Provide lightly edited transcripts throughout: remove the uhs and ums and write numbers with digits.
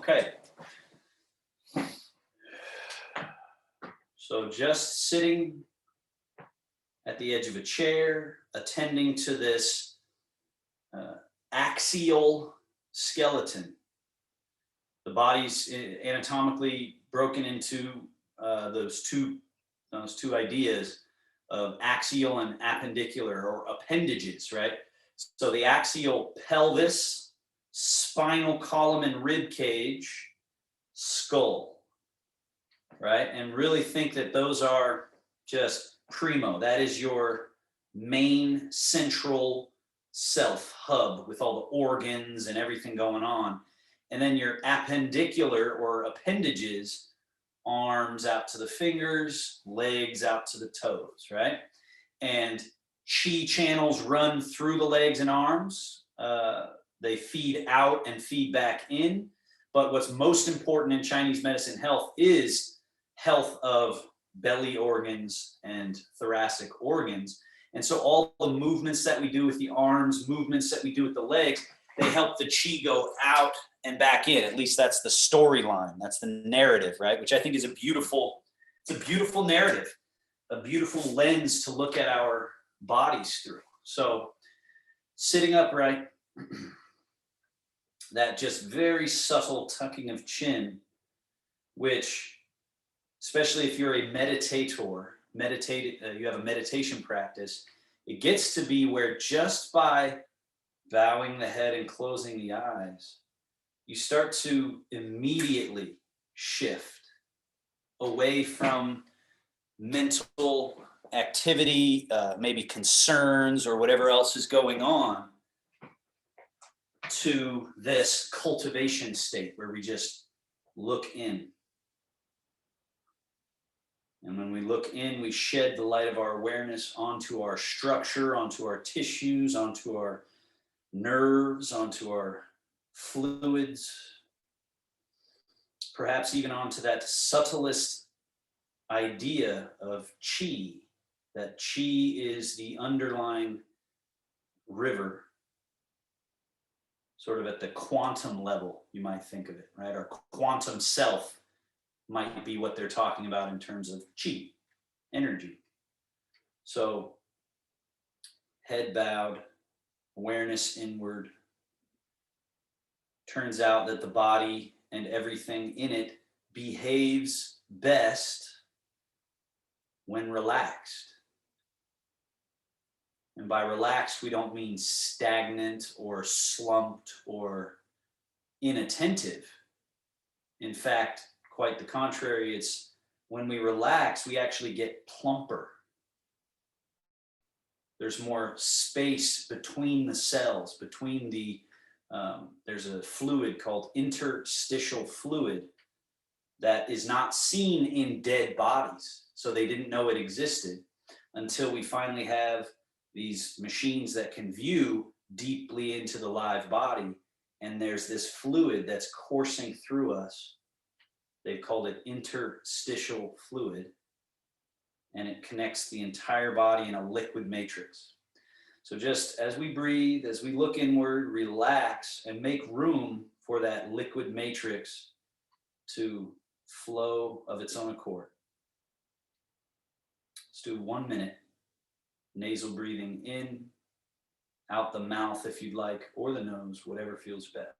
Okay. So just sitting at the edge of a chair, attending to this axial skeleton. The body's anatomically broken into those two ideas of axial and appendicular, or appendages, right? So the axial pelvis, spinal column and rib cage, skull, right? And really think that those are just primo. That is your main central self hub with all the organs and everything going on. And then your appendicular or appendages, arms out to the fingers, legs out to the toes, right? And chi channels run through the legs and arms. They feed out and feed back in. But what's most important in Chinese medicine health is health of belly organs and thoracic organs. And so all the movements that we do with the arms, movements that we do with the legs, they help the chi go out and back in. At least that's the storyline. That's the narrative, right? Which I think is a beautiful narrative, a beautiful lens to look at our bodies through. So sitting upright, that just very subtle tucking of chin, which, especially if you're a meditator, you have a meditation practice, it gets to be where just by bowing the head and closing the eyes, you start to immediately shift away from mental activity, maybe concerns or whatever else is going on, to this cultivation state where we just look in. And when we look in, we shed the light of our awareness onto our structure, onto our tissues, onto our nerves, onto our fluids, perhaps even onto that subtlest idea of chi, that chi is the underlying river, sort of at the quantum level, you might think of it, right? Our quantum self might be what they're talking about in terms of chi, energy. So head bowed, awareness inward. Turns out that the body and everything in it behaves best when relaxed. And by relaxed, we don't mean stagnant or slumped or inattentive. In fact, quite the contrary, it's when we relax, we actually get plumper. There's more space between the cells, between the, there's a fluid called interstitial fluid that is not seen in dead bodies. So they didn't know it existed until we finally have these machines that can view deeply into the live body. And there's this fluid that's coursing through us. They've called it interstitial fluid. And it connects the entire body in a liquid matrix. So just as we breathe, as we look inward, relax, and make room for that liquid matrix to flow of its own accord. Let's do 1 minute. Nasal breathing in, out the mouth if you'd like, or the nose, whatever feels best.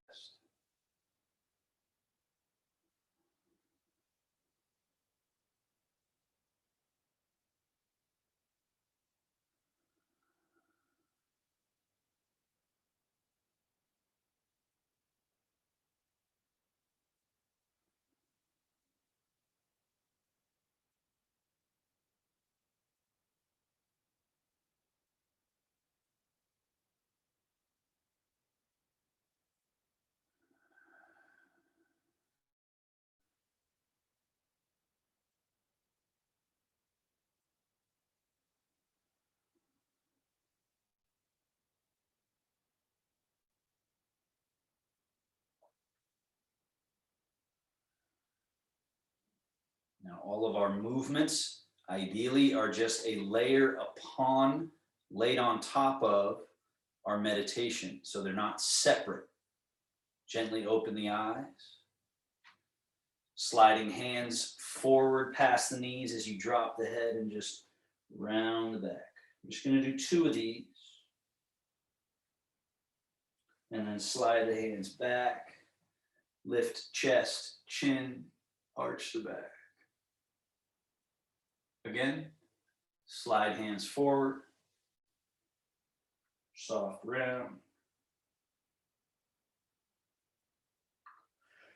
Now, all of our movements ideally are just a layer upon, laid on top of our meditation. So they're not separate. Gently open the eyes. Sliding hands forward past the knees as you drop the head and just round the back. I'm just going to do 2 of these. And then slide the hands back, lift chest, chin, arch the back. Again, slide hands forward, soft round.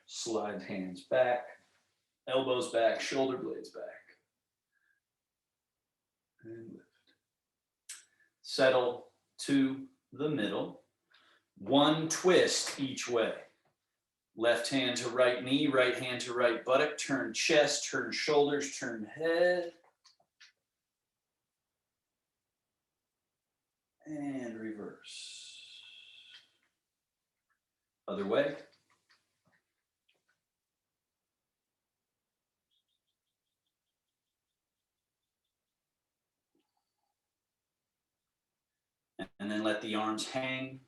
Slide hands back, elbows back, shoulder blades back. And lift. Settle to the middle. 1 twist each way. Left hand to right knee, right hand to right buttock. Turn chest, turn shoulders, turn head. And reverse. Other way. And then let the arms hang.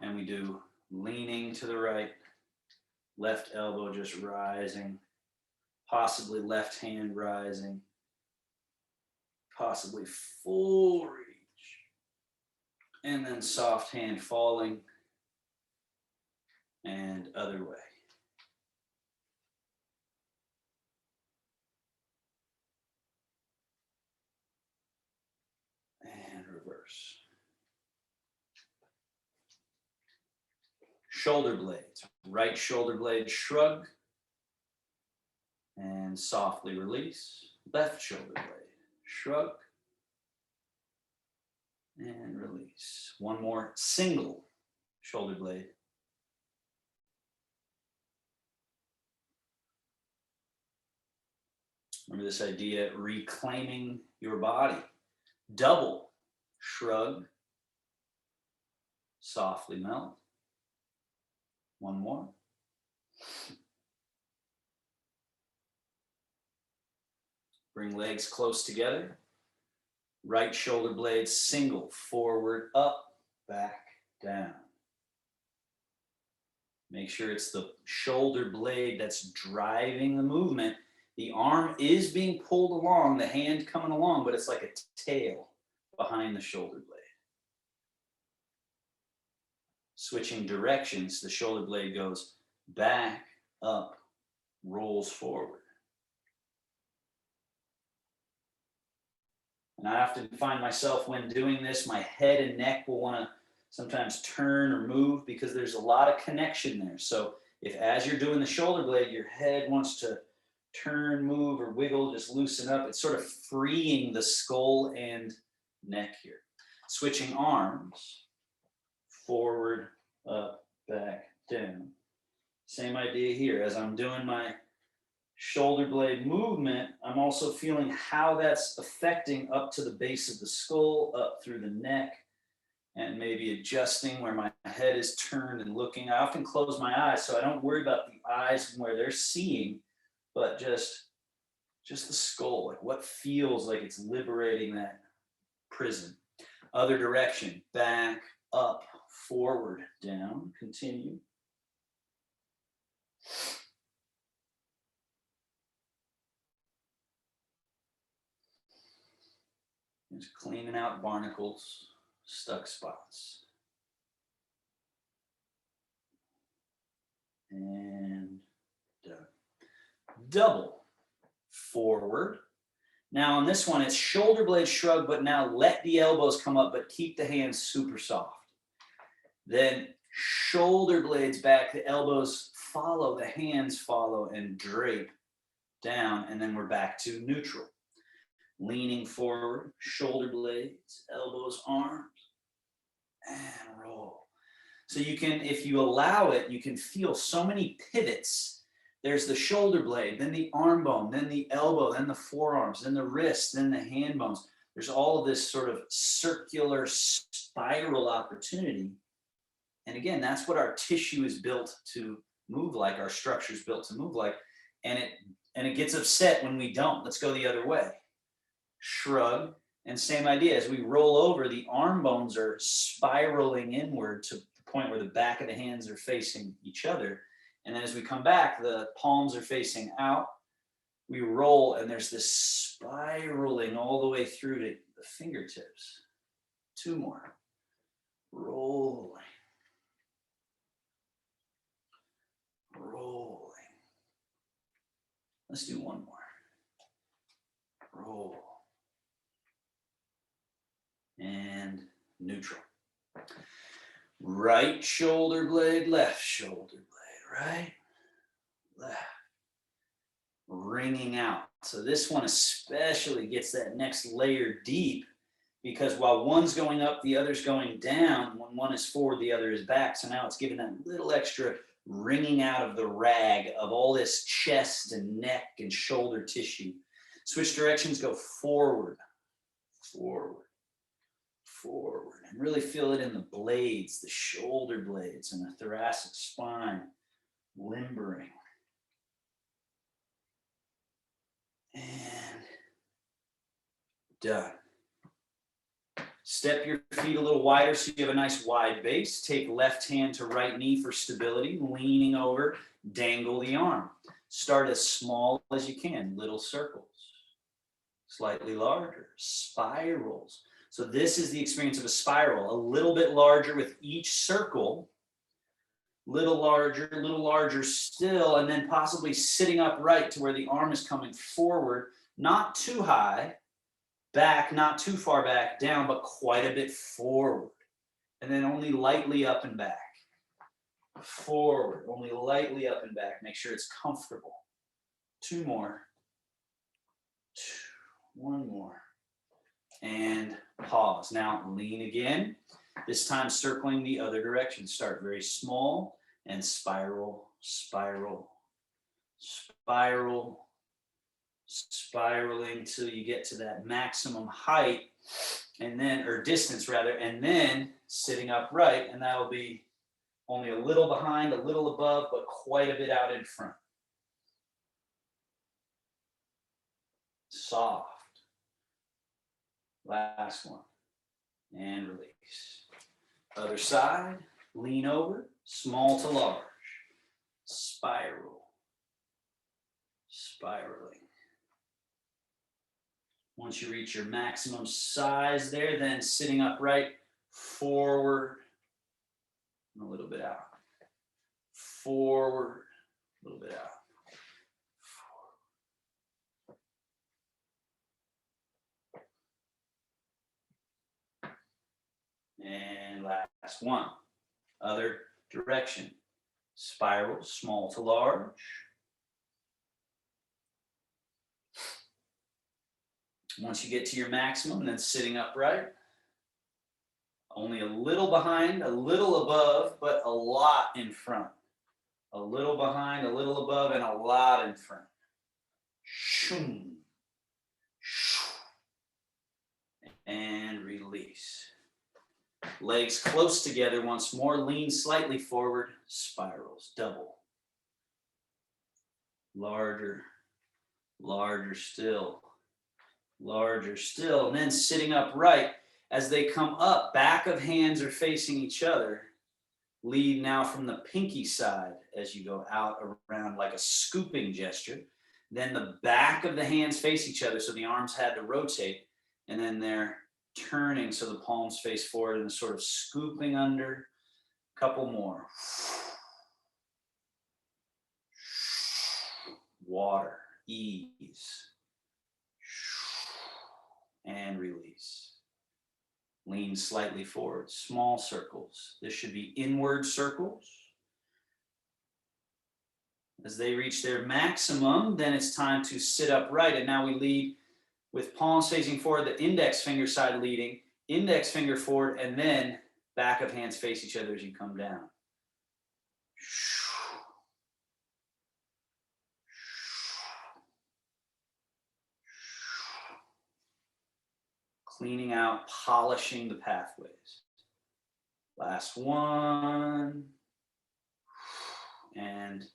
And we do leaning to the right, left elbow just rising, possibly left hand rising, possibly full reach, and then soft hand falling, and other way. And reverse. Shoulder blades, right shoulder blade shrug, and softly release. Left shoulder blade, shrug, and release. One more single shoulder blade. Remember this idea, reclaiming your body. Double shrug, softly melt. One more. Bring legs close together. Right shoulder blade single, forward, up, back, down. Make sure it's the shoulder blade that's driving the movement. The arm is being pulled along, the hand coming along, but it's like a tail behind the shoulder blade. Switching directions, the shoulder blade goes back, up, rolls forward. And I often find myself when doing this, my head and neck will want to sometimes turn or move because there's a lot of connection there. So if as you're doing the shoulder blade, your head wants to turn, move, or wiggle, just loosen up, it's sort of freeing the skull and neck here. Switching arms, forward, up, back, down. Same idea here. As I'm doing my shoulder blade movement, I'm also feeling how that's affecting up to the base of the skull, up through the neck, and maybe adjusting where my head is turned and looking. I often close my eyes so I don't worry about the eyes and where they're seeing, but just the skull, like what feels like it's liberating that prison. Other direction, back, up, forward, down, continue. Just cleaning out barnacles, stuck spots. And done. Double forward. Now on this one, it's shoulder blade shrug, but now let the elbows come up, but keep the hands super soft. Then shoulder blades back, the elbows follow, the hands follow and drape down, and then we're back to neutral. Leaning forward, shoulder blades, elbows, arms, and roll. So you can, if you allow it, you can feel so many pivots. There's the shoulder blade, then the arm bone, then the elbow, then the forearms, then the wrist, then the hand bones. There's all of this sort of circular spiral opportunity. And again, that's what our tissue is built to move like, our structure is built to move like. And it gets upset when we don't. Let's go the other way. Shrug, and same idea. As we roll over, the arm bones are spiraling inward to the point where the back of the hands are facing each other. And then as we come back, the palms are facing out. We roll, and there's this spiraling all the way through to the fingertips. 2 more. Rolling. Rolling. Let's do 1 more. Roll. And neutral. Right shoulder blade, left shoulder blade, right, left. Wringing out. So this one especially gets that next layer deep, because while one's going up, the other's going down. When one is forward, the other is back. So now it's giving that little extra wringing out of the rag of all this chest and neck and shoulder tissue. Switch directions, go forward, forward, forward. And really feel it in the blades, the shoulder blades and the thoracic spine, limbering. And done. Step your feet a little wider so you have a nice wide base. Take left hand to right knee for stability, leaning over, dangle the arm. Start as small as you can, little circles, slightly larger, spirals. So this is the experience of a spiral, a little bit larger with each circle, little larger still, and then possibly sitting upright to where the arm is coming forward, not too high, back, not too far back, down, but quite a bit forward. And then only lightly up and back. Forward, only lightly up and back. Make sure it's comfortable. 2 more. 1 more. And pause. Now lean again. This time circling the other direction. Start very small and spiral, spiral, spiral, spiraling till you get to that maximum height, and then, or distance rather, and then sitting upright, and that'll be only a little behind, a little above, but quite a bit out in front. Soft. Last one. And release. Other side, lean over, small to large. Spiral. Spiraling. Once you reach your maximum size there, then sitting upright, forward, and a little bit out. Forward, a little bit out. And last one. Other direction. Spiral, small to large. Once you get to your maximum, then sitting upright. Only a little behind, a little above, but a lot in front. A little behind, a little above, and a lot in front. And release. Legs close together once more. Lean slightly forward. Spirals. Double. Larger. Larger still. Larger still. And then sitting upright. As they come up, back of hands are facing each other. Lead now from the pinky side as you go out around like a scooping gesture. Then the back of the hands face each other, so the arms had to rotate. And then they're turning so the palms face forward and sort of scooping under. A couple more. Water, ease. And release. Lean slightly forward, small circles. This should be inward circles. As they reach their maximum, then it's time to sit upright. And now we lead with palms facing forward, the index finger side leading, index finger forward, and then back of hands face each other as you come down. Cleaning out, polishing the pathways. Last one. And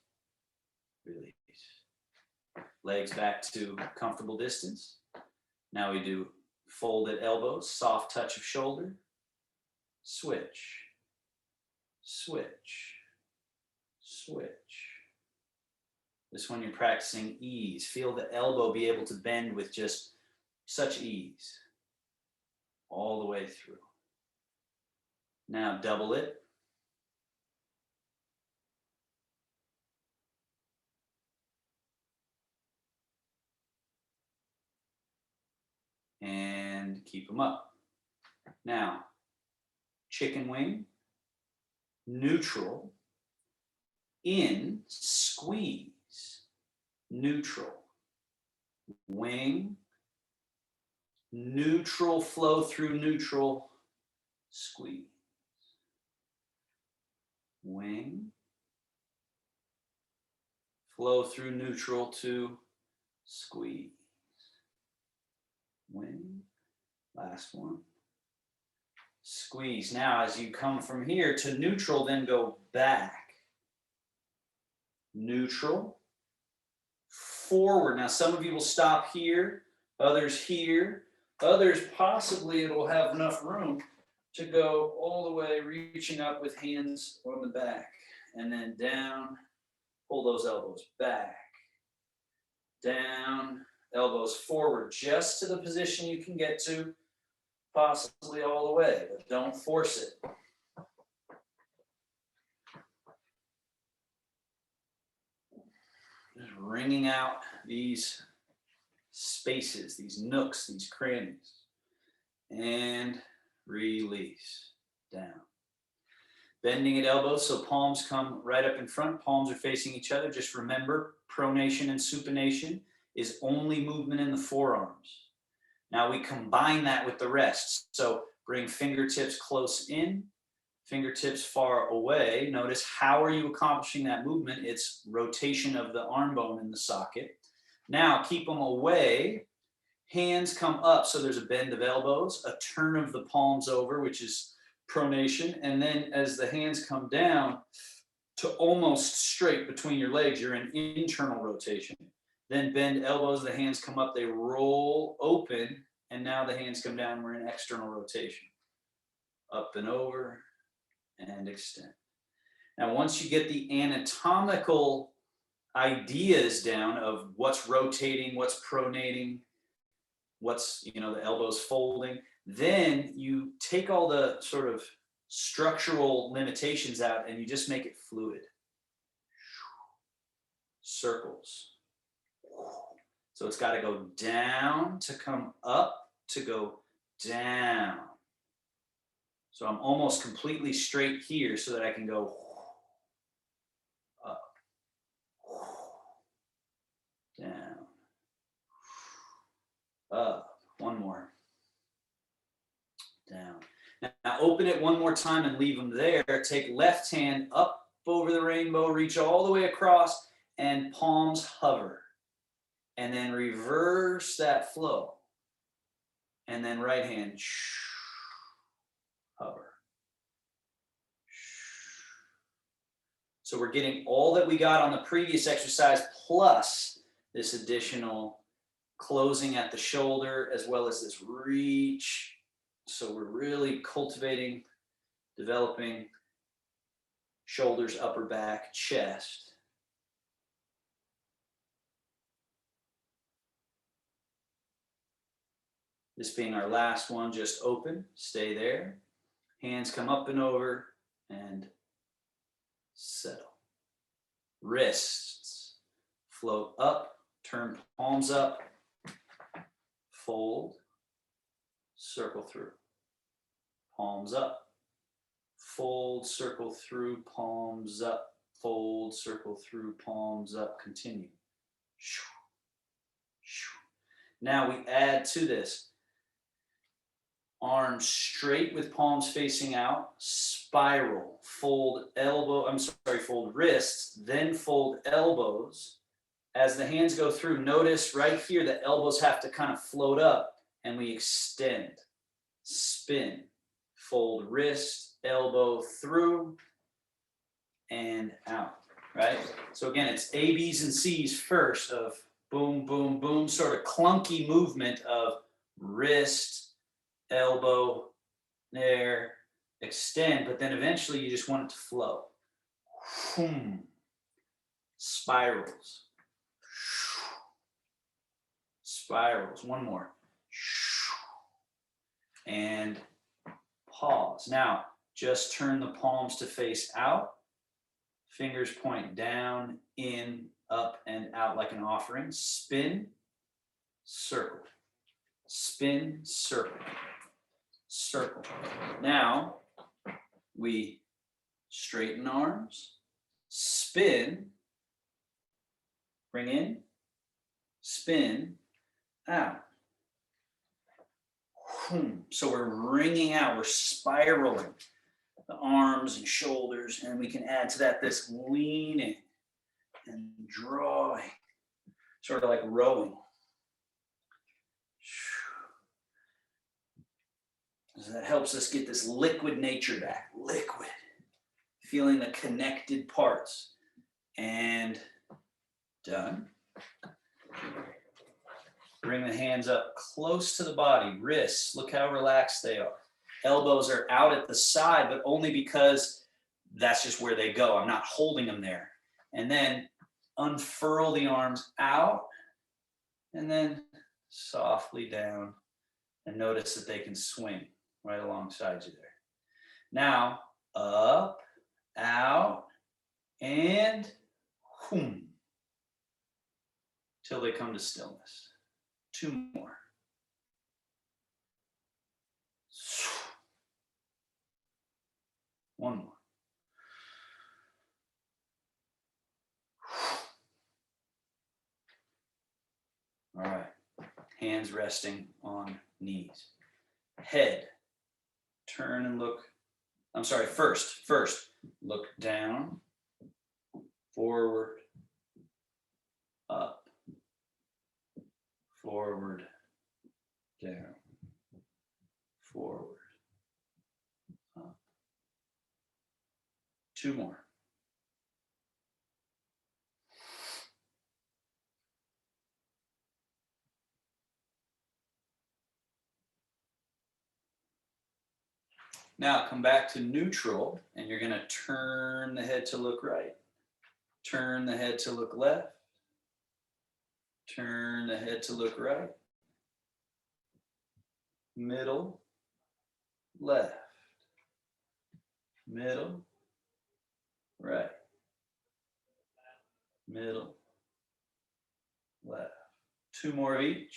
release. Legs back to comfortable distance. Now we do folded elbows, soft touch of shoulder. Switch. Switch. Switch. This one you're practicing ease. Feel the elbow be able to bend with just such ease all the way through. Now double it. And keep them up. Now, chicken wing, neutral, in, squeeze, neutral, wing, neutral, flow through neutral, squeeze, wing, flow through neutral to squeeze, wing, last one, squeeze. Now as you come from here to neutral, then go back, neutral, forward. Now some of you will stop here, others here, others possibly it'll have enough room to go all the way, reaching up with hands on the back, and then down, pull those elbows back, down, elbows forward, just to the position you can get to, possibly all the way, but don't force it. Just wringing out these spaces, these nooks, these crannies, and release, down. Bending at elbows so palms come right up in front, palms are facing each other. Just remember, pronation and supination is only movement in the forearms. Now we combine that with the rest. So bring fingertips close in, fingertips far away. Notice how are you accomplishing that movement? It's rotation of the arm bone in the socket. Now keep them away. Hands come up, so there's a bend of elbows, a turn of the palms over, which is pronation. And then as the hands come down to almost straight between your legs, you're in internal rotation. Then bend elbows, the hands come up, they roll open, and now the hands come down, we're in external rotation. Up and over, and extend. Now, once you get the anatomical ideas down of what's rotating, what's pronating, what's, the elbows folding, then you take all the sort of structural limitations out and you just make it fluid. Circles. So it's got to go down to come up to go down. So I'm almost completely straight here so that I can go up, down, up. One more. Down. Now open it one more time and leave them there. Take left hand up over the rainbow, reach all the way across, and palms hover. And then reverse that flow. And then right hand, hover. So we're getting all that we got on the previous exercise plus this additional closing at the shoulder as well as this reach. So we're really cultivating, developing shoulders, upper back, chest. This being our last one, just open, stay there. Hands come up and over and settle. Wrists float up, turn palms up, fold, circle through. Palms up, fold, circle through, palms up, fold, circle through, palms up, continue. Now we add to this. Arms straight with palms facing out, spiral, fold fold wrists, then fold elbows. As the hands go through, notice right here the elbows have to kind of float up and we extend, spin, fold wrist, elbow through and out, right? So again, it's A, B's, and C's first of boom, boom, boom, sort of clunky movement of wrist, elbow, there, extend, but then eventually you just want it to flow. Spirals. spirals. One more. And pause. Now, just turn the palms to face out. Fingers point down, in, up, and out like an offering. Spin, circle. Spin, circle. Circle. Now, we straighten arms, spin, bring in, spin, out. So we're wringing out, we're spiraling the arms and shoulders, and we can add to that this leaning and drawing, sort of like rowing. So that helps us get this liquid nature back, liquid, feeling the connected parts. And done. Bring the hands up close to the body, wrists, look how relaxed they are. Elbows are out at the side, but only because that's just where they go. I'm not holding them there. And then unfurl the arms out and then softly down, and notice that they can swing right alongside you there. Now, up, out, and whoom, till they come to stillness. 2 more. One more. All right. Hands resting on knees. Head. Turn and look. I'm sorry, first, look down, forward, up, forward, down, forward, up. 2 more. Now come back to neutral, and you're going to turn the head to look right. Turn the head to look left. Turn the head to look right. Middle, left. Middle, right. Middle, left. 2 more of each.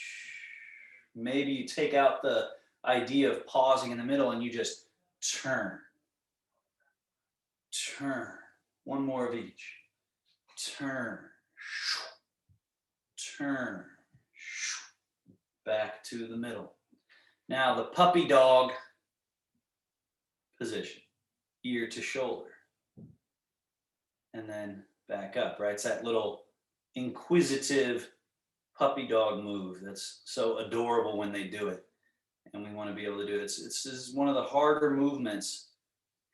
Maybe you take out the idea of pausing in the middle and you just turn. Turn. 1 more of each. Turn. Turn. Back to the middle. Now the puppy dog position. Ear to shoulder. And then back up, right? It's that little inquisitive puppy dog move that's so adorable when they do it. And we want to be able to do it. This is one of the harder movements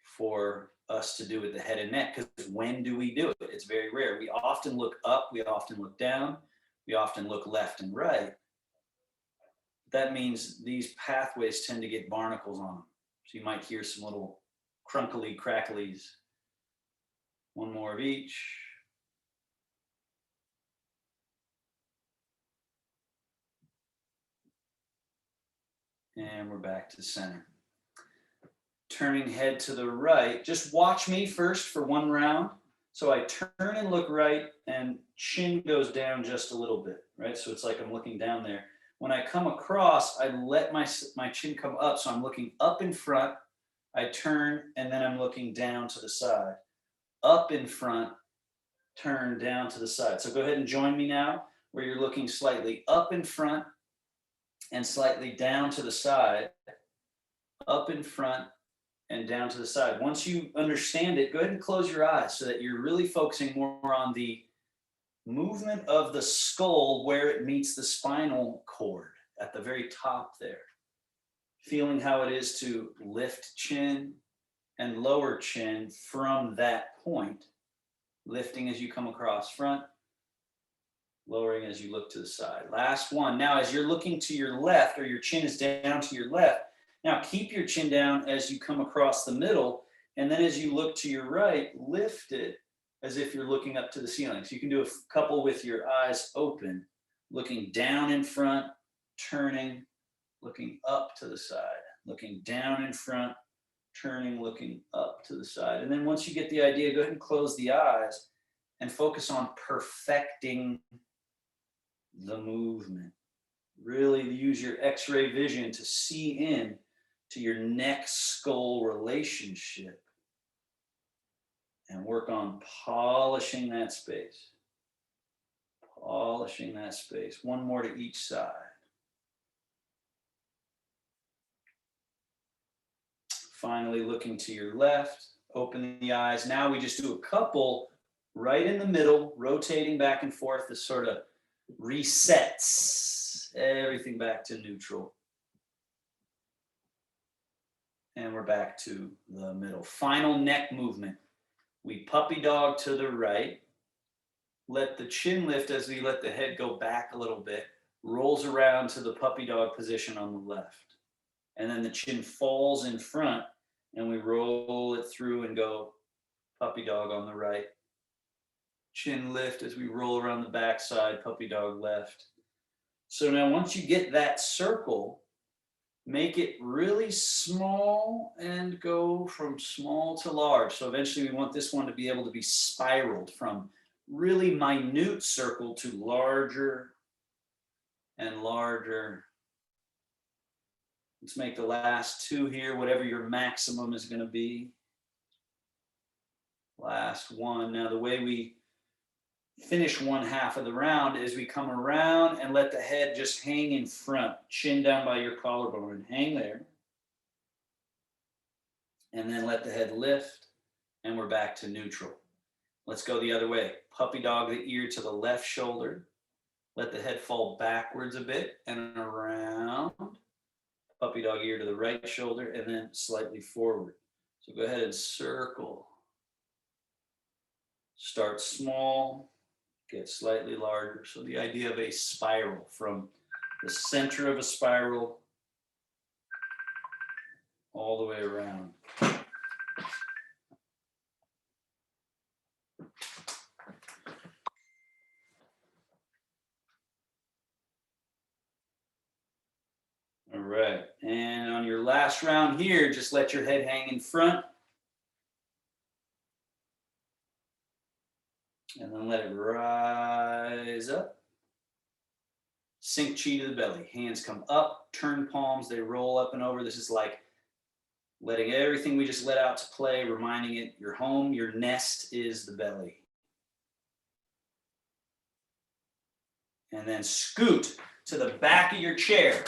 for us to do with the head and neck, because when do we do it? It's very rare. We often look up, we often look down, we often look left and right. That means these pathways tend to get barnacles on them. So you might hear some little crunkly cracklies. 1 more of each. And we're back to center. Turning head to the right. Just watch me first for 1 round. So I turn and look right, and chin goes down just a little bit, right? So it's like I'm looking down there. When I come across, I let my chin come up. So I'm looking up in front. I turn, and then I'm looking down to the side. Up in front, turn down to the side. So go ahead and join me now, where you're looking slightly up in front and slightly down to the side, up in front and down to the side. Once you understand it, go ahead and close your eyes so that you're really focusing more on the movement of the skull where it meets the spinal cord at the very top there. Feeling how it is to lift chin and lower chin from that point, lifting as you come across front, lowering as you look to the side. Last one. Now, as you're looking to your left, or your chin is down to your left, now keep your chin down as you come across the middle, and then as you look to your right, lift it as if you're looking up to the ceiling. So you can do a couple with your eyes open. looking down in front, turning, looking up to the side, looking down in front, turning, looking up to the side. And then once you get the idea, go ahead and close the eyes and focus on perfecting the movement. Really use your X-ray vision to see in to your neck-skull relationship and work on polishing that space. Polishing that space. One more to each side. Finally, looking to your left, open the eyes. Now we just do a couple right in the middle, rotating back and forth. This sort of resets everything back to neutral. And we're back to the middle. Final neck movement. We puppy dog to the right. Let the chin lift as we let the head go back a little bit. Rolls around to the puppy dog position on the left. And then the chin falls in front and we roll it through and go puppy dog on the right. Chin lift as we roll around the backside, puppy dog left. So now once you get that circle, make it really small and go from small to large. So eventually we want this one to be able to be spiraled from really minute circle to larger and larger. Let's make the last two here, whatever your maximum is going to be. Last one. Now the way we finish one half of the round is we come around and let the head just hang in front, chin down by your collarbone and hang there. And then let the head lift and we're back to neutral. Let's go the other way. Puppy dog the ear to the left shoulder. Let the head fall backwards a bit and around. Puppy dog ear to the right shoulder and then slightly forward. So go ahead and circle. Start small, get slightly larger. So the idea of a spiral from the center of a spiral all the way around. All right, and on your last round here, just let your head hang in front. And then let it rise up. Sink chi to the belly. Hands come up, turn palms, they roll up and over. This is like letting everything we just let out to play, reminding it your home, your nest is the belly. And then scoot to the back of your chair.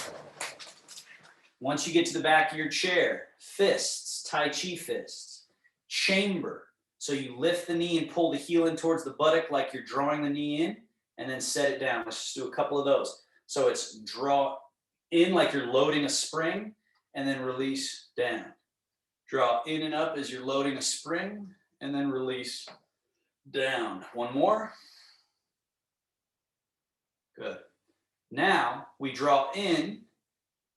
Once you get to the back of your chair, fists, Tai Chi fists, chamber. So you lift the knee and pull the heel in towards the buttock like you're drawing the knee in, and then set it down. Let's just do a couple of those. So it's draw in like you're loading a spring, and then release down. Draw in and up as you're loading a spring, and then release down. One more. Good. Now we draw in,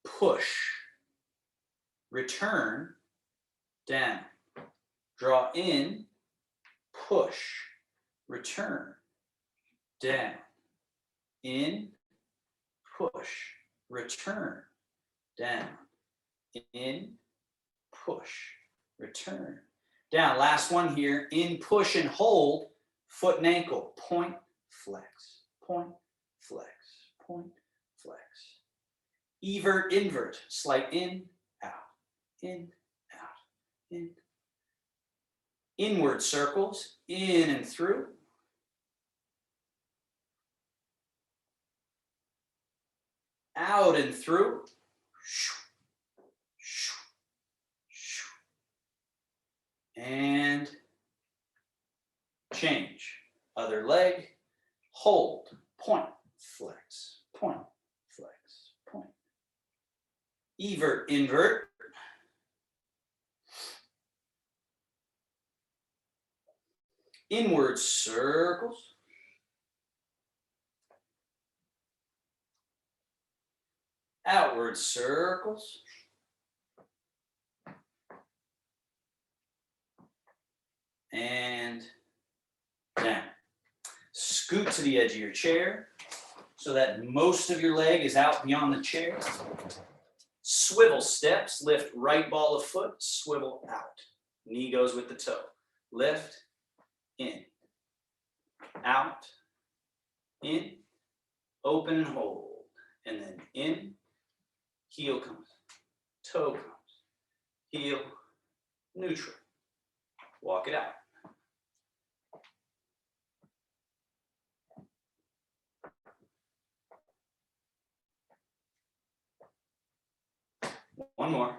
push, return, down. Draw in, push, return, down, in, push, return, down, in, push, return, down. Last one here, in, push, and hold, foot and ankle, point, flex, point, flex, point, flex. Evert, invert, slight in, out, in, out, in. Inward circles, in and through. Out and through. And change. Other leg, hold, point, flex, point, flex, point. Evert, invert. Inward circles. Outward circles. And down. Scoot to the edge of your chair. So so that most of your leg is out beyond the chair. Swivel steps, lift right ball of foot, swivel out. Knee goes with the toe. Lift, in, out, in, open and hold. And then in, heel comes, toe comes, heel, neutral. Walk it out. One more.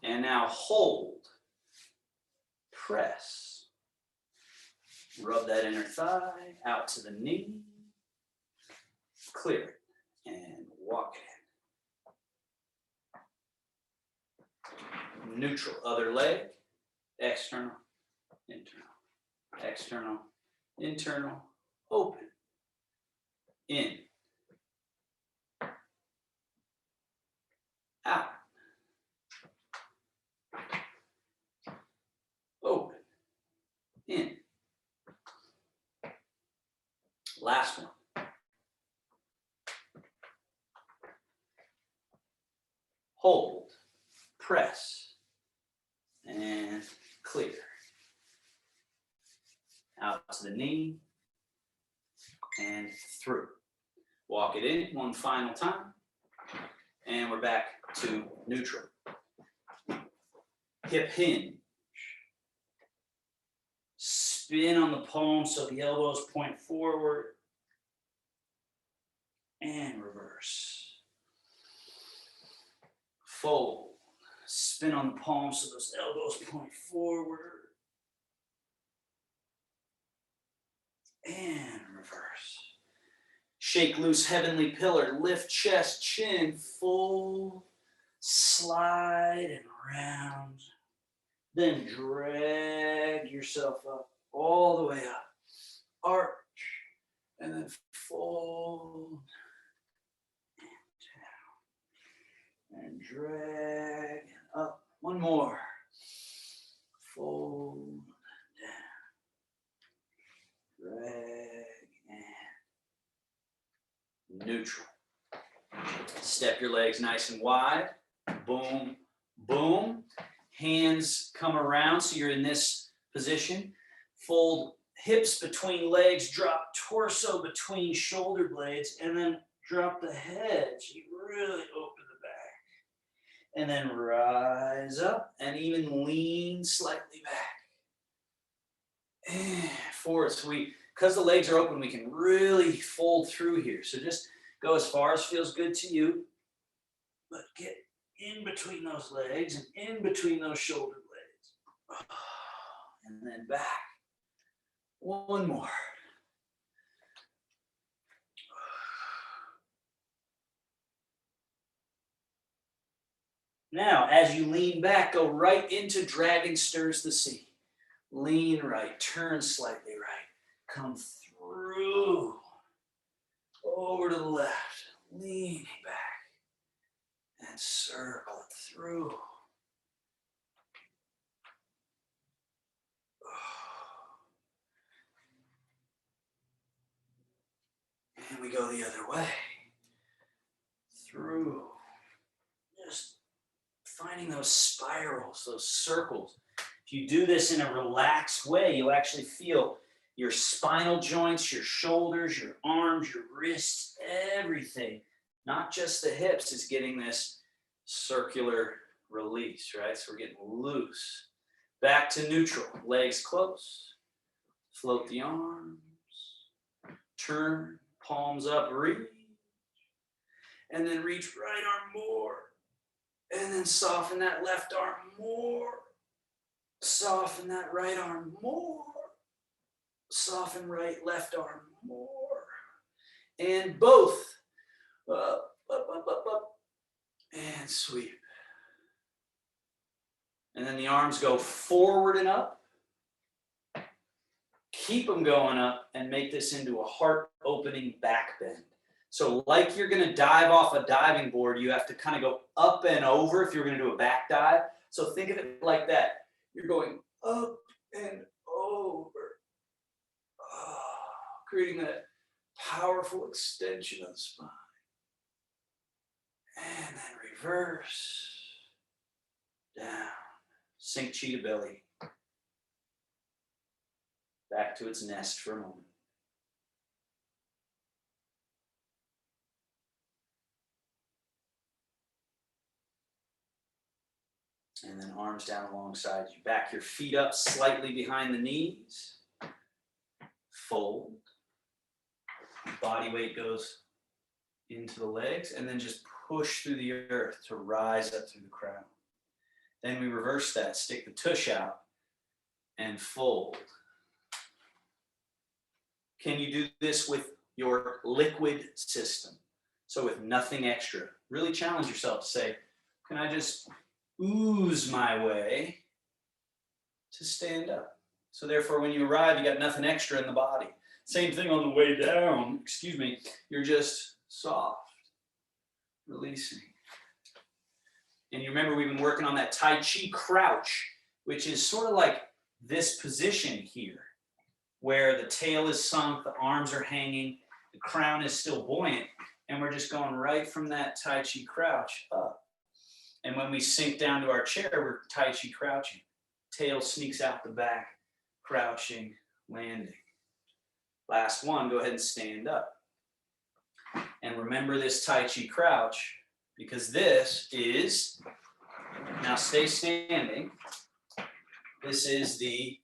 And now hold, press. Rub that inner thigh out to the knee. Clear it and walk it in. Neutral, other leg, external, internal, external, internal, open, in, out, open, in. Last one. Hold, press, and clear. Out to the knee, and through. Walk it in one final time, and we're back to neutral. Hip hinge. Spin on the palms so the elbows point forward, and reverse. Fold. Spin on the palms so those elbows point forward, and reverse. Shake loose, heavenly pillar. Lift chest, chin, fold, slide and round. Then drag yourself up, all the way up. Arch, and then fold, and down. And drag up. One more. Fold, down. Drag, and neutral. Step your legs nice and wide. Boom, boom. Hands come around so you're in this position. Fold hips between legs, drop torso between shoulder blades, and then drop the head so you really open the back. And then rise up and even lean slightly back. And forward. So because the legs are open, we can really fold through here. So just go as far as feels good to you, but get in between those legs and in between those shoulder blades. And then back. One more. Now, as you lean back, go right into dragon stirs the sea. Lean right, turn slightly right. Come through. Over to the left. Leaning back. And circle it through. And we go the other way. Through. Just finding those spirals, those circles. If you do this in a relaxed way, you'll actually feel your spinal joints, your shoulders, your arms, your wrists, everything. Not just the hips is getting this circular release, right? So we're getting loose. Back to neutral, legs close. Float the arms. Turn, palms up, reach. And then reach right arm more. And then soften that left arm more. Soften that right arm more. Soften right, left arm more. And both. Up, up, up, up, up. And sweep. And then the arms go forward and up. Keep them going up and make this into a heart opening back bend. So like you're going to dive off a diving board, you have to kind of go up and over if you're going to do a back dive. So think of it like that. You're going up and over. Oh, creating that powerful extension of the spine. And then reverse, down, sink chi to belly, back to its nest for a moment. And then arms down alongside you. Back your feet up slightly behind the knees. Fold. Body weight goes into the legs, and then just push through the earth to rise up through the crown. Then we reverse that. Stick the tush out and fold. Can you do this with your liquid system? So with nothing extra. Really challenge yourself to say, can I just ooze my way to stand up? So therefore, when you arrive, you got nothing extra in the body. Same thing on the way down, excuse me, you're just soft, releasing. And you remember we've been working on that Tai Chi crouch, which is sort of like this position here, where the tail is sunk, the arms are hanging, the crown is still buoyant, and we're just going right from that Tai Chi crouch up. And when we sink down to our chair, we're Tai Chi crouching. Tail sneaks out the back, crouching, landing. Last one, go ahead and stand up. And remember this Tai Chi crouch, because this is, now stay standing, this is the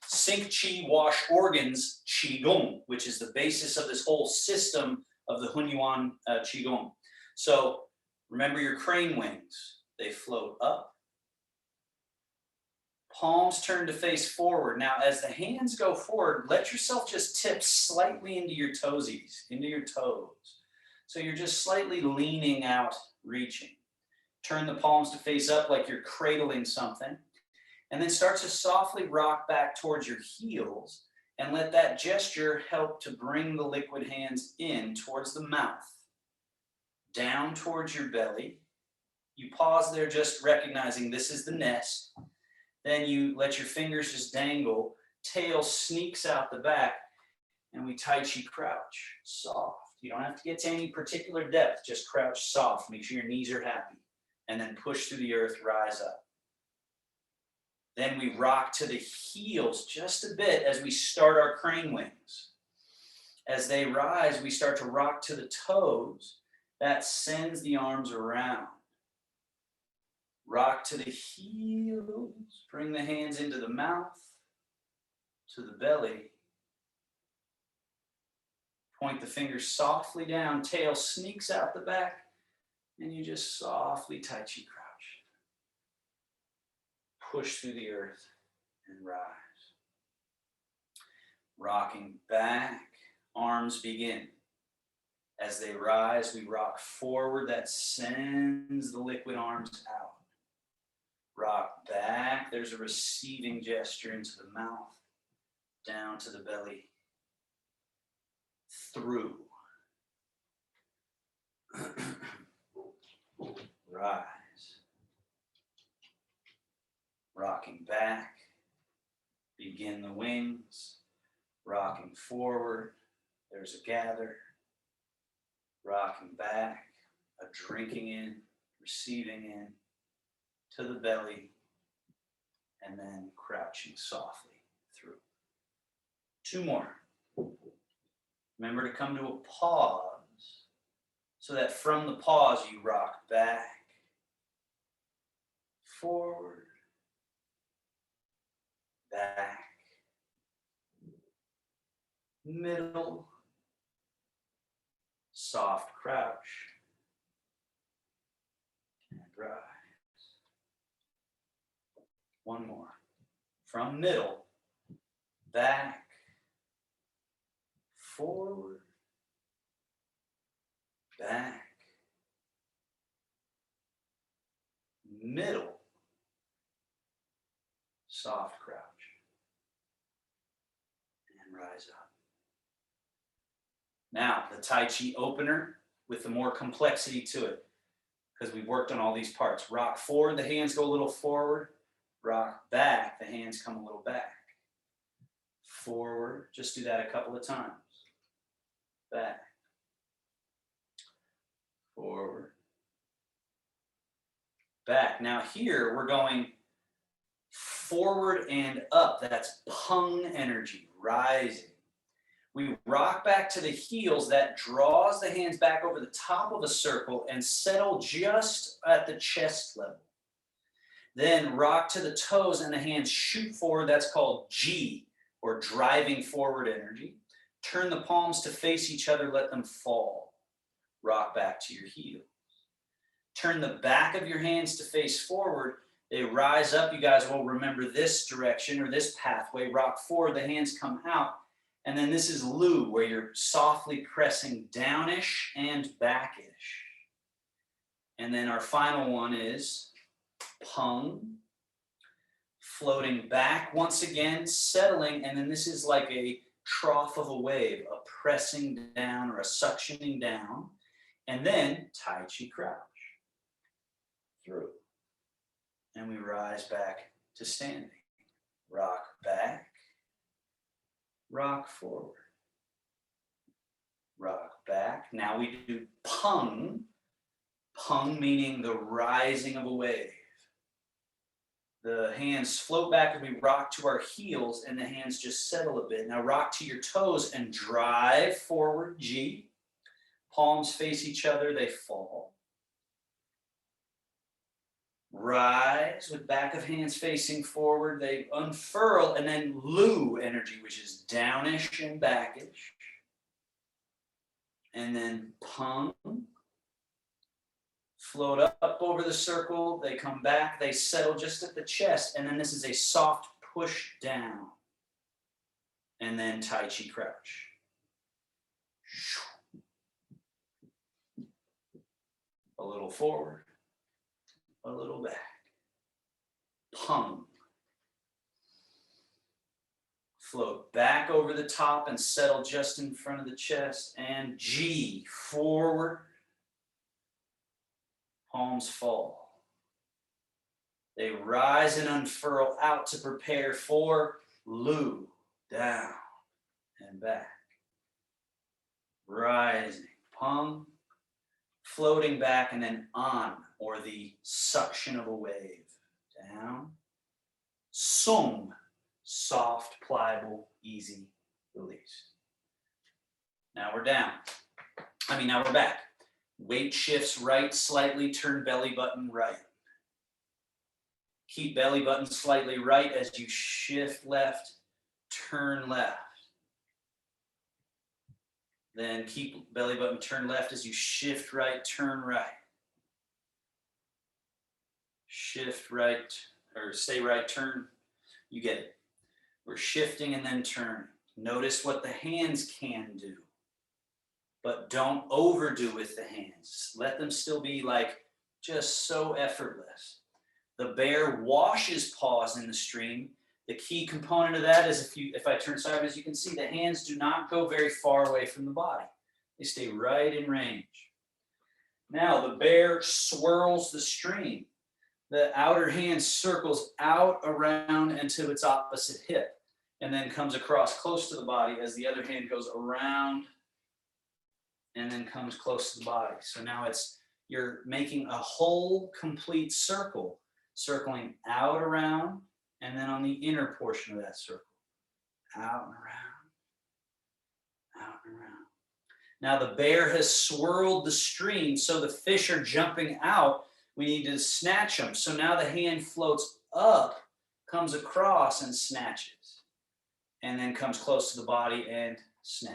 Sink Chi Wash Organs Qigong, which is the basis of this whole system of the Hunyuan Qigong. So remember your crane wings. They float up. Palms turn to face forward. Now, as the hands go forward, let yourself just tip slightly into your toesies, into your toes. So you're just slightly leaning out, reaching. Turn the palms to face up like you're cradling something. And then start to softly rock back towards your heels and let that gesture help to bring the liquid hands in towards the mouth, down towards your belly. You pause there, just recognizing this is the nest. Then you let your fingers just dangle, tail sneaks out the back, and we Tai Chi crouch, soft. You don't have to get to any particular depth, just crouch soft. Make sure your knees are happy. And then push through the earth, rise up. Then we rock to the heels just a bit as we start our crane wings. As they rise, we start to rock to the toes. That sends the arms around. Rock to the heels, bring the hands into the mouth, to the belly. Point the fingers softly down, tail sneaks out the back, and you just softly Tai Chi crouch. Push through the earth and rise. Rocking back, arms begin. As they rise, we rock forward, that sends the liquid arms out. Rock back, there's a receiving gesture into the mouth, down to the belly, through. Rise. Rocking back, begin the wings, rocking forward, there's a gather, rocking back, a drinking in, receiving in, to the belly, and then crouching softly through. Two more. Remember to come to a pause, so that from the pause you rock back, forward, back, middle, soft crouch, and rise. One more. From middle, back, forward, back, middle, soft crouch, and rise up. Now, the Tai Chi opener with the more complexity to it, because we've worked on all these parts. Rock forward, the hands go a little forward. Rock back, the hands come a little back. Forward, just do that a couple of times. back, forward, back. Now here we're going forward and up. That's pung energy, rising. We rock back to the heels. That draws the hands back over the top of a circle and settle just at the chest level. Then rock to the toes and the hands shoot forward. That's called G, or driving forward energy. Turn the palms to face each other, let them fall. Rock back to your heels. Turn the back of your hands to face forward. They rise up. You guys will remember this direction or this pathway. Rock forward, the hands come out. And then this is Lu, where you're softly pressing downish and backish. And then our final one is Pung, floating back once again, settling, and then this is like a trough of a wave, a pressing down or a suctioning down, and then Tai Chi crouch through. And we rise back to standing. Rock back, rock forward, rock back. Now we do Pung, Pung meaning the rising of a wave. The hands float back and we rock to our heels and the hands just settle a bit. Now rock to your toes and drive forward, G. Palms face each other, they fall. Rise with back of hands facing forward, they unfurl, and then Lu energy, which is downish and backish. And then Pung. Float up over the circle, they come back, they settle just at the chest, and then this is a soft push down. And then Tai Chi crouch. A little forward, a little back. Pung. Float back over the top and settle just in front of the chest. And G, forward. Palms fall. They rise and unfurl out to prepare for Lu, down and back. Rising, Pung, floating back, and then on, or the suction of a wave. Down. Sung, soft, pliable, easy release. Now we're down. Now we're back. Weight shifts right slightly, turn belly button right. Keep belly button slightly right as you shift left, turn left. Then keep belly button turn left as you shift right, turn right. Shift right, or stay right, turn. You get it. We're shifting and then turning. Notice what the hands can do. But don't overdo with the hands. Let them still be like just so effortless. The bear washes paws in the stream. The key component of that is if I turn sideways, you can see the hands do not go very far away from the body. They stay right in range. Now the bear swirls the stream. The outer hand circles out around and to its opposite hip and then comes across close to the body as the other hand goes around and then comes close to the body. So now you're making a whole complete circle, circling out around, and then on the inner portion of that circle, out and around, out and around. Now the bear has swirled the stream, so the fish are jumping out. We need to snatch them. So now the hand floats up, comes across and snatches, and then comes close to the body and snatch.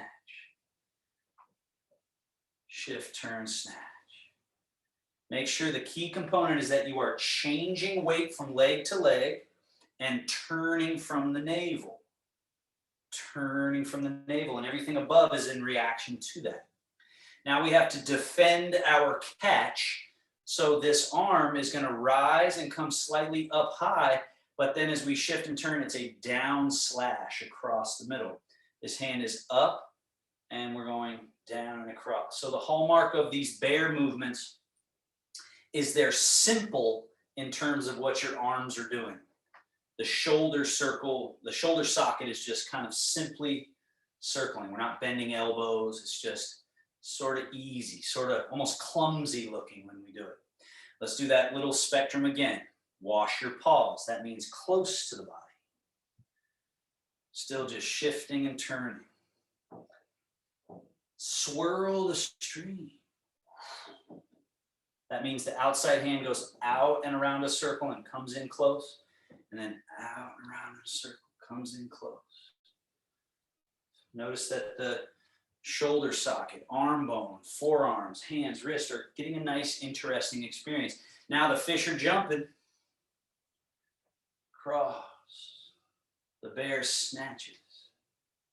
Shift, turn, snatch. Make sure the key component is that you are changing weight from leg to leg and turning from the navel. Turning from the navel, and everything above is in reaction to that. Now we have to defend our catch. So this arm is going to rise and come slightly up high, but then as we shift and turn, it's a down slash across the middle. This hand is up and we're going down and across. So the hallmark of these bear movements is they're simple in terms of what your arms are doing. The shoulder circle, the shoulder socket is just kind of simply circling. We're not bending elbows. It's just sort of easy, sort of almost clumsy looking when we do it. Let's do that little spectrum again. Wash your paws. That means close to the body. Still just shifting and turning. Swirl the stream. That means the outside hand goes out and around a circle and comes in close, and then out and around a circle, comes in close. Notice that the shoulder socket, arm bone, forearms, hands, wrists are getting a nice, interesting experience. Now the fish are jumping. Cross. The bear snatches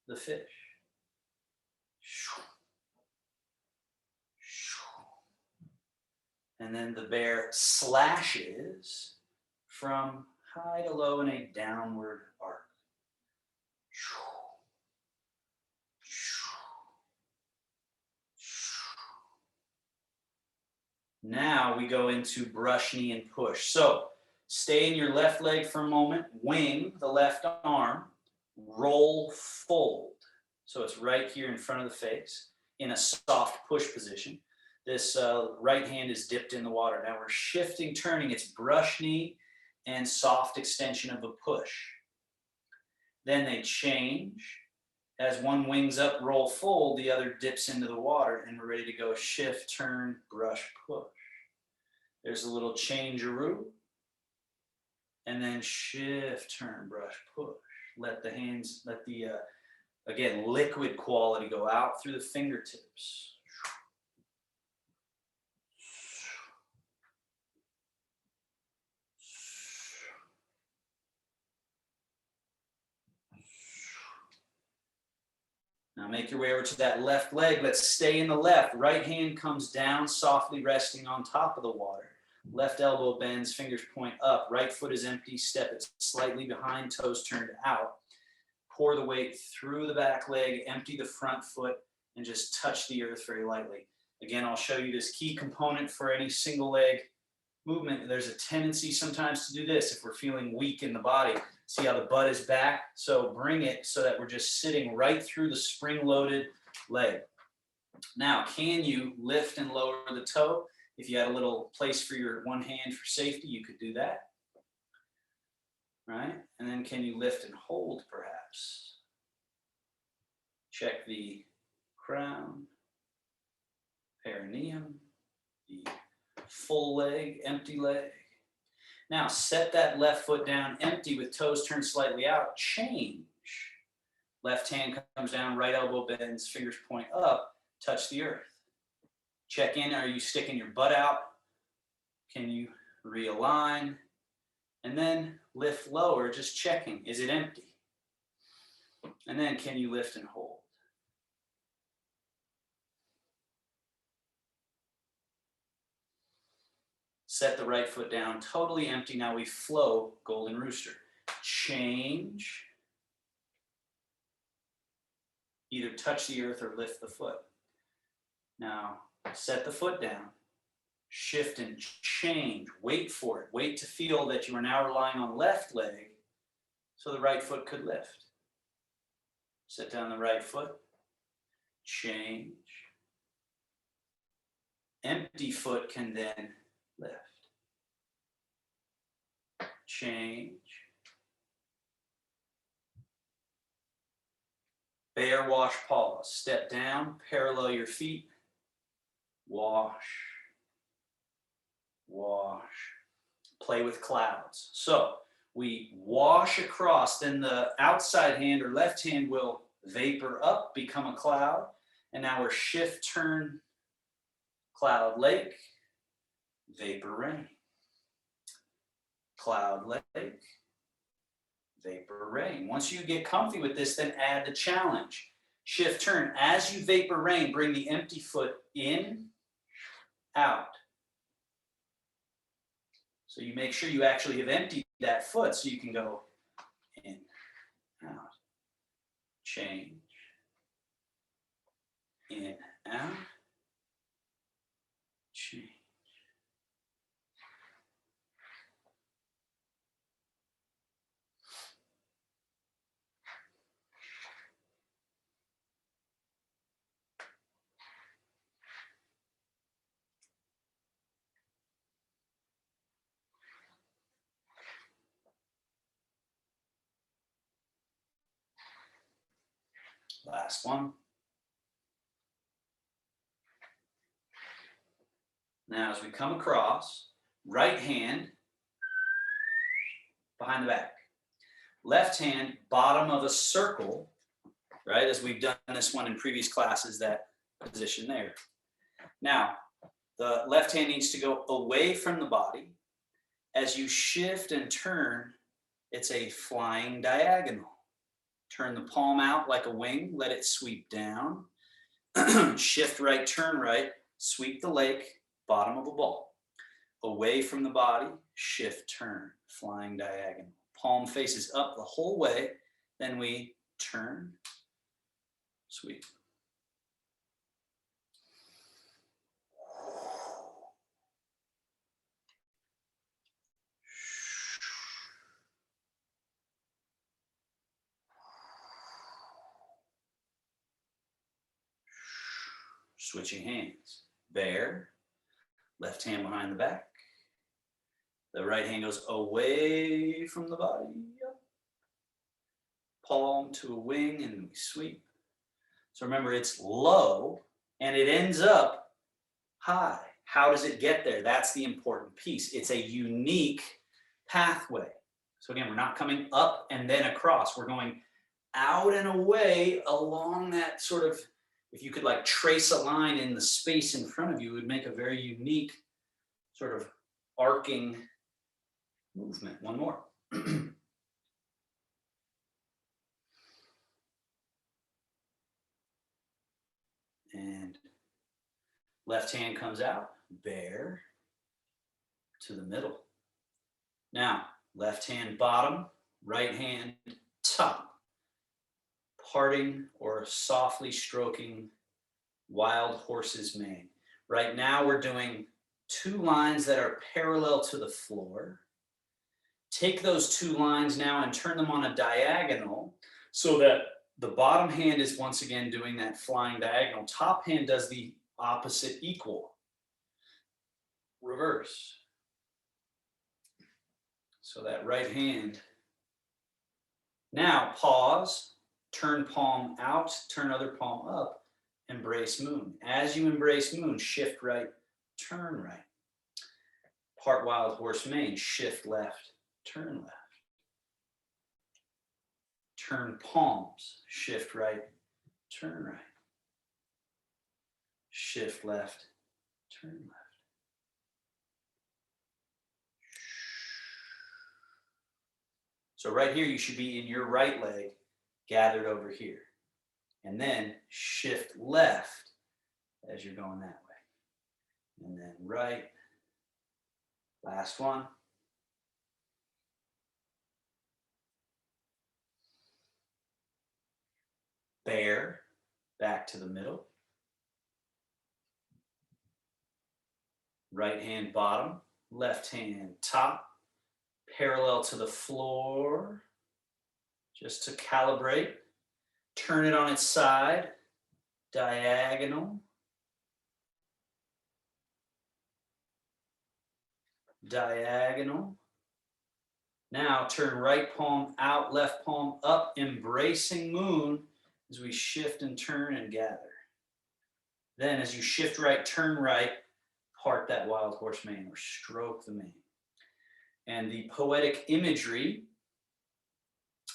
the fish. And then the bear slashes from high to low in a downward arc. Now we go into brush, knee, and push. So stay in your left leg for a moment, wing the left arm, roll, fold. So it's right here in front of the face in a soft push position. This right hand is dipped in the water. Now we're shifting, turning. It's brush, knee, and soft extension of the push. Then they change. As one wings up, roll, fold, the other dips into the water, and we're ready to go. Shift, turn, brush, push. There's a little changeroo. And then shift, turn, brush, push. Let the hands, let the, again, liquid quality go out through the fingertips. Now make your way over to that left leg. Let's stay in the left. Right hand comes down, softly resting on top of the water. Left elbow bends, fingers point up. Right foot is empty, step it slightly behind, toes turned out. Pour the weight through the back leg, empty the front foot, and just touch the earth very lightly. Again, I'll show you this key component for any single leg movement. There's a tendency sometimes to do this if we're feeling weak in the body. See how the butt is back? So bring it so that we're just sitting right through the spring-loaded leg. Now, can you lift and lower the toe? If you had a little place for your one hand for safety, you could do that. Right? And then can you lift and hold perhaps? Check the crown, perineum, the full leg, empty leg. Now set that left foot down empty with toes turned slightly out. Change. Left hand comes down, right elbow bends, fingers point up, touch the earth. Check in, are you sticking your butt out? Can you realign? And then lift lower, just checking, is it empty? And then can you lift and hold? Set the right foot down, totally empty. Now we flow, golden rooster. Change. Either touch the earth or lift the foot. Now, set the foot down. Shift and change. Wait for it. Wait to feel that you are now relying on left leg so the right foot could lift. Set down the right foot. Change. Empty foot can then lift. Change. Bear wash paws. Step down, parallel your feet. Wash. Wash. Play with clouds. So we wash across, then the outside hand or left hand will vapor up, become a cloud. And now we're shift, turn, cloud lake, vapor rain. Cloud lake, vapor rain. Once you get comfy with this, then add the challenge. Shift, turn. As you vapor rain, bring the empty foot in, out. So you make sure you actually have emptied that foot so you can go in, out. Change. In, out. Change. Last one. Now, as we come across, right hand behind the back. Left hand, bottom of a circle, right? As we've done this one in previous classes, that position there. Now, the left hand needs to go away from the body. As you shift and turn, it's a flying diagonal. Turn the palm out like a wing, let it sweep down. Shift right, turn right, sweep the lake, bottom of a ball. Away from the body, shift, turn, flying diagonal. Palm faces up the whole way, then we turn, sweep. Switching hands. Bear, left hand behind the back. The right hand goes away from the body. Yep. Palm to a wing and we sweep. So remember, it's low and it ends up high. How does it get there? That's the important piece. It's a unique pathway. So again, we're not coming up and then across. We're going out and away along that sort of, if you could like trace a line in the space in front of you, it would make a very unique sort of arcing movement. One more. And left hand comes out, bear to the middle. Now, left hand bottom, right hand top. Parting or softly stroking wild horse's mane. Right now we're doing two lines that are parallel to the floor. Take those two lines now and turn them on a diagonal so that the bottom hand is once again doing that flying diagonal. Top hand does the opposite equal. Reverse. So that right hand. Now pause, turn palm out, turn other palm up, embrace moon. As you embrace moon, shift right, turn right. Part wild horse mane, shift left, turn left. Turn palms, shift right, turn right. Shift left, turn left. So right here, you should be in your right leg, gathered over here. And then shift left as you're going that way. And then right. Last one. Bear, back to the middle. Right hand bottom, left hand top, parallel to the floor, just to calibrate. Turn it on its side, diagonal. Diagonal. Now turn right palm out, left palm up, embracing moon as we shift and turn and gather. Then as you shift right, turn right, part that wild horse mane or stroke the mane. And the poetic imagery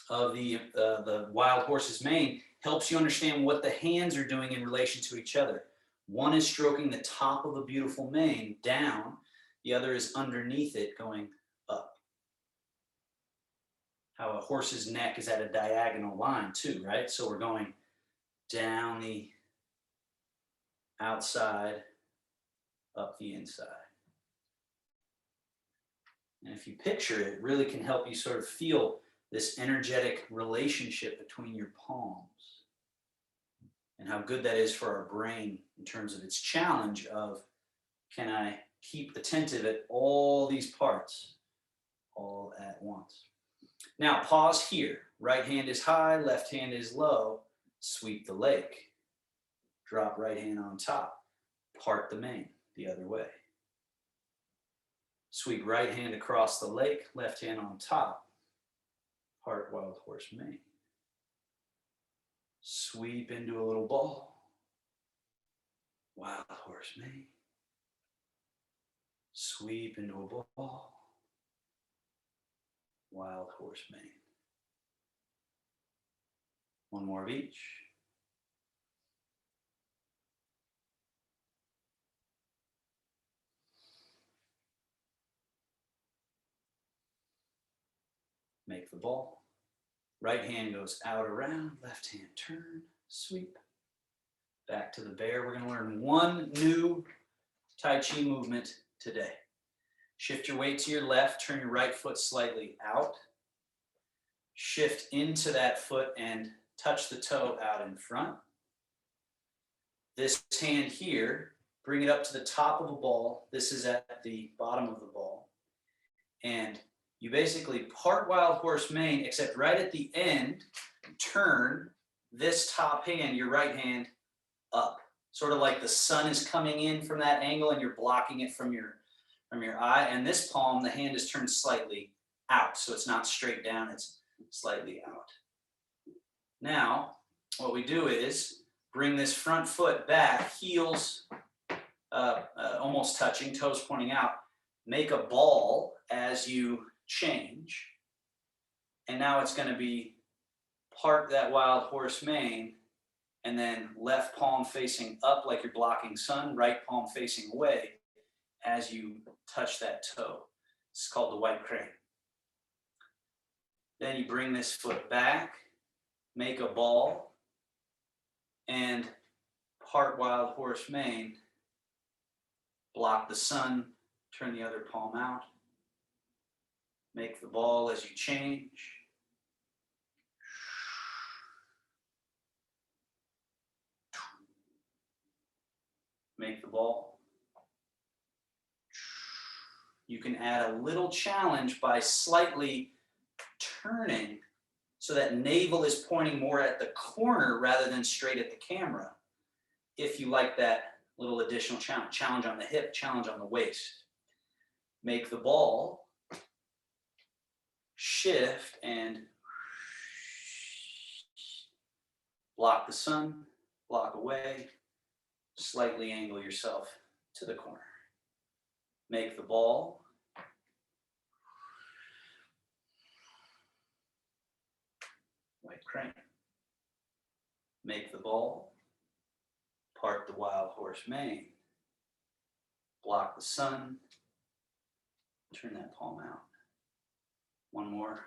of the wild horse's mane helps you understand what the hands are doing in relation to each other. One is stroking the top of a beautiful mane down, the other is underneath it going up. How a horse's neck is at a diagonal line too, right? So we're going down the outside, up the inside. And if you picture it, it really can help you sort of feel this energetic relationship between your palms and how good that is for our brain in terms of its challenge of, can I keep attentive at all these parts all at once? Now pause here. Right hand is high, left hand is low. Sweep the lake. Drop right hand on top. Part the mane the other way. Sweep right hand across the lake, left hand on top. Part wild horse mane. Sweep into a little ball. Wild horse mane. Sweep into a ball. Wild horse mane. One more of each. Make the ball. Right hand goes out around, left hand turn, sweep. Back to the bear. We're going to learn one new Tai Chi movement today. Shift your weight to your left, turn your right foot slightly out. Shift into that foot and touch the toe out in front. This hand here, bring it up to the top of a ball. This is at the bottom of the ball. And you basically part wild horse mane, except right at the end, turn this top hand, your right hand, up. Sort of like the sun is coming in from that angle and you're blocking it from your eye. And this palm, the hand is turned slightly out. So it's not straight down, it's slightly out. Now, what we do is bring this front foot back, heels almost touching, toes pointing out. Make a ball as you change. And now it's going to be part that wild horse mane, and then left palm facing up like you're blocking sun, right palm facing away as you touch that toe. It's called the white crane. Then you bring this foot back, make a ball, and part wild horse mane, block the sun, turn the other palm out, make the ball as you change. Make the ball. You can add a little challenge by slightly turning so that navel is pointing more at the corner rather than straight at the camera. If you like that little additional challenge on the hip, challenge on the waist. Make the ball, shift, and block the sun, block away, slightly angle yourself to the corner. Make the ball. White crane. Make the ball. Part the wild horse mane. Block the sun. Turn that palm out. One more.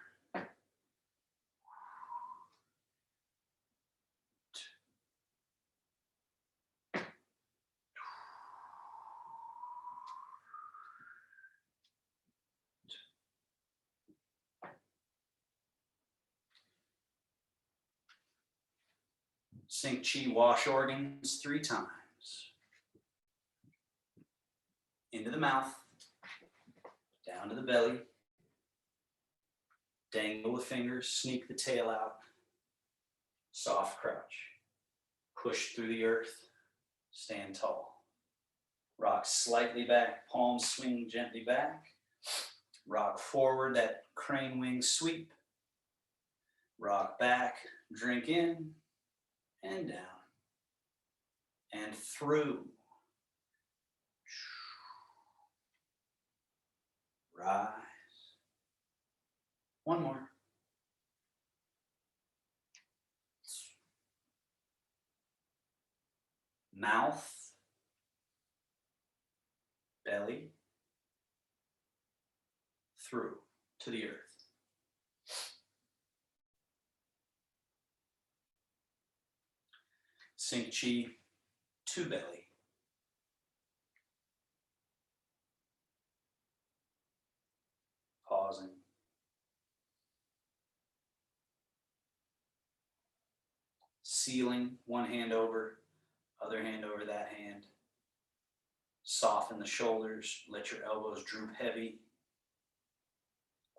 Sink chi, wash organs 3 times. Into the mouth, down to the belly, dangle the fingers, sneak the tail out, soft crouch, push through the earth, stand tall. Rock slightly back, palms swing gently back, rock forward, that crane wing sweep, rock back, drink in, and down, and through. Rise. One more. Mouth, belly, through to the earth. Sink chi to belly. Pausing. Sealing, one hand over, other hand over that hand. Soften the shoulders, let your elbows droop heavy.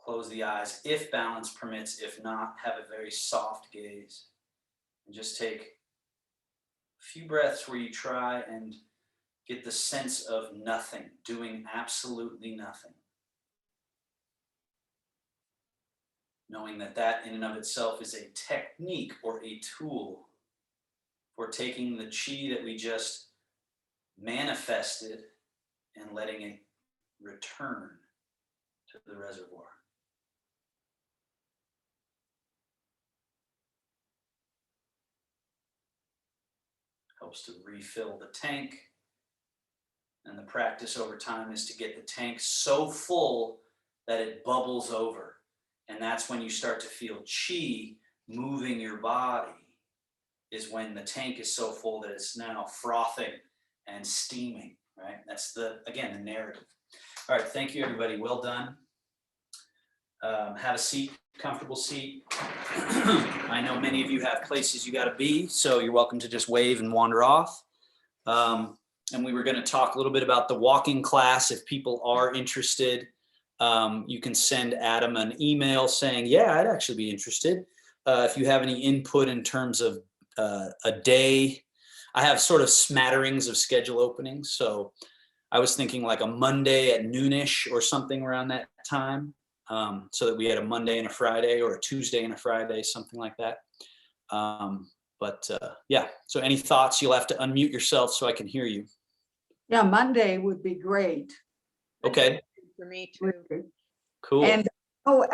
Close the eyes if balance permits, if not, have a very soft gaze. And just take a few breaths where you try and get the sense of nothing, doing absolutely nothing. Knowing that that in and of itself is a technique or a tool We're taking the chi that we just manifested and letting it return to the reservoir. Helps to refill the tank. And the practice over time is to get the tank so full that it bubbles over. And that's when you start to feel chi moving your body, is when the tank is so full that it's now frothing and steaming, right? That's again, the narrative. All right, thank you, everybody. Well done. Have a seat, comfortable seat. I know many of you have places you got to be, so you're welcome to just wave and wander off. And we were going to talk a little bit about the walking class. If people are interested, you can send Adam an email saying, yeah, I'd actually be interested. If you have any input in terms of a day, I have sort of smatterings of schedule openings. So I was thinking like a Monday at noonish or something around that time. So that we had a Monday and a Friday, or a Tuesday and a Friday, something like that. Yeah, so any thoughts? You'll have to unmute yourself so I can hear you. Yeah, Monday would be great. Okay. For me too. Cool. And oh,